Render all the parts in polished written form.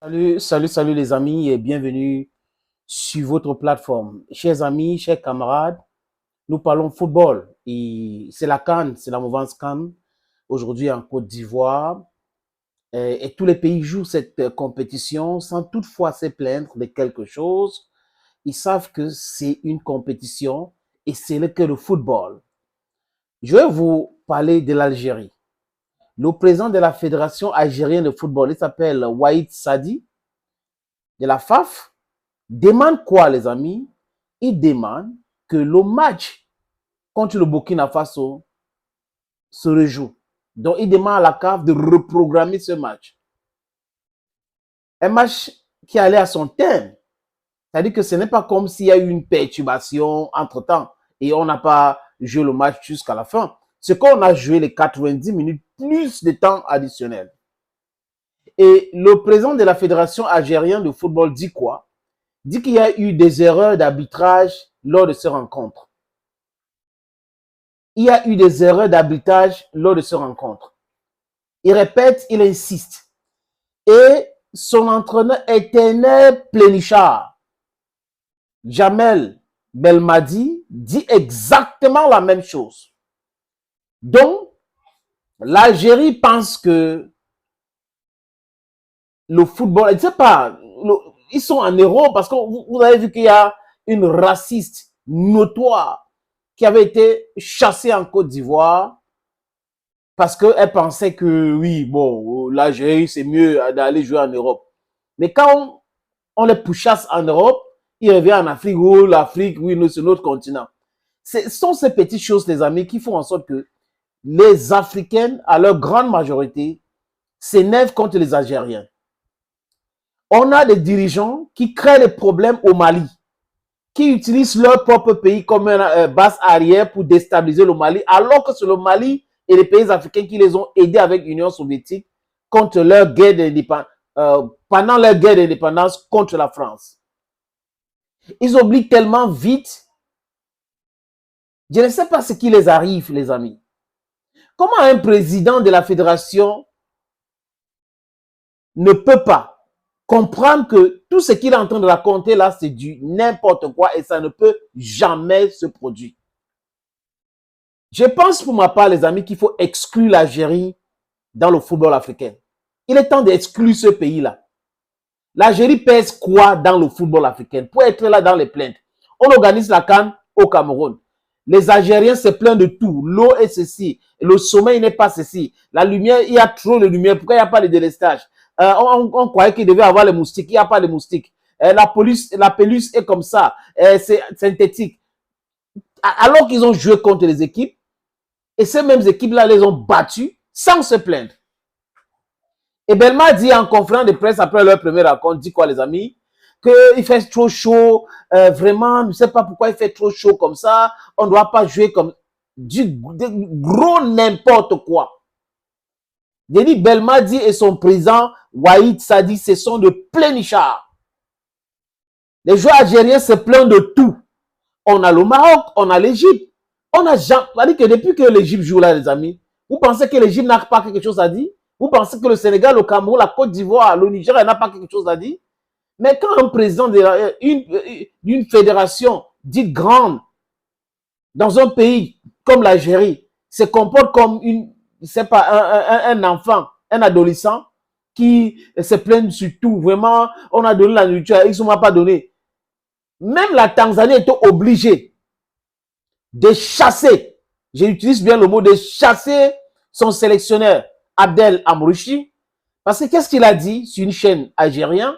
Salut les amis et bienvenue sur votre plateforme. Chers amis, chers camarades, nous parlons football et c'est la CAN, c'est la mouvance CAN aujourd'hui en Côte d'Ivoire et tous les pays jouent cette compétition sans toutefois se plaindre de quelque chose. Ils savent que c'est une compétition et c'est que le football. Je vais vous parler de l'Algérie. Le président de la Fédération algérienne de football, il s'appelle Waïd Sadi de la FAF, demande quoi, les amis? Il demande que le match contre le Burkina Faso se rejoue. Donc, il demande à la CAF de reprogrammer ce match. Un match qui allait à son terme. C'est-à-dire que ce n'est pas comme s'il y a eu une perturbation entre-temps et on n'a pas joué le match jusqu'à la fin. C'est qu'on a joué les 90 minutes plus de temps additionnel. Et le président de la Fédération algérienne de football dit quoi? Dit qu'il y a eu des erreurs d'arbitrage lors de ces rencontres. Il y a eu des erreurs d'arbitrage lors de ces rencontres. Il répète, il insiste. Et son entraîneur éternel plénichard, Jamel Belmadi, dit exactement la même chose. Donc, l'Algérie pense que le football, je ne sais pas, ils sont en Europe parce que vous avez vu qu'il y a une raciste notoire qui avait été chassée en Côte d'Ivoire parce qu'elle pensait que, oui, bon, l'Algérie, c'est mieux d'aller jouer en Europe. Mais quand on les pourchasse en Europe, ils reviennent en Afrique, oh, l'Afrique, oui, c'est notre continent. Ce sont ces petites choses, les amis, qui font en sorte que les Africains, à leur grande majorité, s'énervent contre les Algériens. On a des dirigeants qui créent des problèmes au Mali, qui utilisent leur propre pays comme une base arrière pour déstabiliser le Mali, alors que c'est le Mali et les pays africains qui les ont aidés avec l'Union soviétique contre leur guerre d'indépendance, pendant leur guerre d'indépendance contre la France. Ils oublient tellement vite. Je ne sais pas ce qui les arrive, les amis. Comment un président de la fédération ne peut pas comprendre que tout ce qu'il est en train de raconter là, c'est du n'importe quoi et ça ne peut jamais se produire. Je pense pour ma part, les amis, qu'il faut exclure l'Algérie dans le football africain. Il est temps d'exclure ce pays-là. L'Algérie pèse quoi dans le football africain? Pour être là dans les plaintes. On organise la CAN au Cameroun. Les Algériens se plaignent de tout. L'eau est ceci. Le sommeil n'est pas ceci. La lumière, il y a trop de lumière. Pourquoi il n'y a pas de délestage? On croyait qu'il devait avoir les moustiques. Il n'y a pas de moustiques. La pelouse est comme ça. C'est synthétique. Alors qu'ils ont joué contre les équipes, et ces mêmes équipes-là les ont battues sans se plaindre. Et Belma dit en conférence de presse après leur premier rencontre, dit quoi les amis? Qu'il fait trop chaud, vraiment, je ne sais pas pourquoi il fait trop chaud comme ça, on ne doit pas jouer comme du gros n'importe quoi. J'ai dit Belmadi et son président Waïd Sadi, ce sont de plénichards. Les joueurs algériens se plaignent de tout. On a le Maroc, on a l'Égypte. On a jamais, que depuis que l'Égypte joue là, les amis, vous pensez que l'Égypte n'a pas quelque chose à dire? Vous pensez que le Sénégal, le Cameroun, la Côte d'Ivoire, le Niger n'a pas quelque chose à dire? Mais quand un président d'une fédération dite grande dans un pays comme l'Algérie se comporte comme c'est pas un enfant, un adolescent qui se plaint sur tout, vraiment, on a donné la nourriture, ils ne m'ont pas donné. Même la Tanzanie était obligée de chasser, j'utilise bien le mot, de chasser son sélectionneur Abdel Amrouchi, parce que qu'est-ce qu'il a dit sur une chaîne algérienne?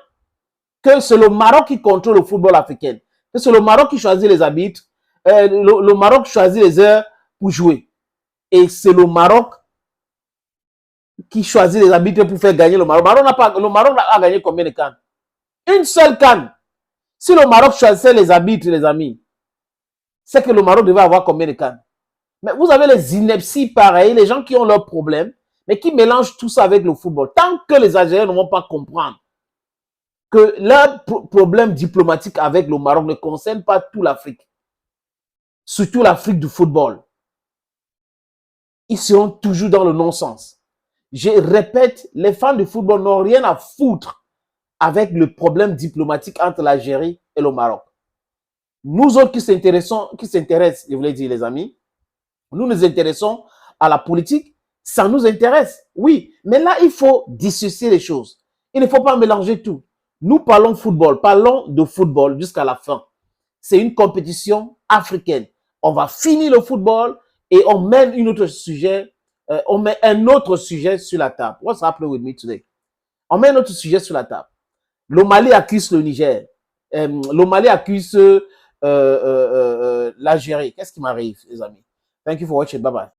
Que c'est le Maroc qui contrôle le football africain, que c'est le Maroc qui choisit les arbitres, le Maroc choisit les heures pour jouer. Et c'est le Maroc qui choisit les arbitres pour faire gagner le Maroc. Le Maroc a gagné combien de cannes? Une seule canne. Si le Maroc choisissait les arbitres, les amis, c'est que le Maroc devait avoir combien de cannes? Mais vous avez les inepties pareils, les gens qui ont leurs problèmes, mais qui mélangent tout ça avec le football. Tant que les Algériens ne vont pas comprendre que leur problème diplomatique avec le Maroc ne concerne pas toute l'Afrique, surtout l'Afrique du football, ils seront toujours dans le non-sens. Je répète, les fans de football n'ont rien à foutre avec le problème diplomatique entre l'Algérie et le Maroc. Nous autres qui s'intéressent, je voulais dire les amis, nous intéressons à la politique, ça nous intéresse, oui. Mais là, il faut dissocier les choses. Il ne faut pas mélanger tout. Nous parlons de football jusqu'à la fin. C'est une compétition africaine. On va finir le football et on met on met un autre sujet sur la table. What's happening with me today? On met un autre sujet sur la table. Le Mali accuse le Niger. Le Mali accuse l'Algérie. Qu'est-ce qui m'arrive, les amis? Thank you for watching. Bye bye.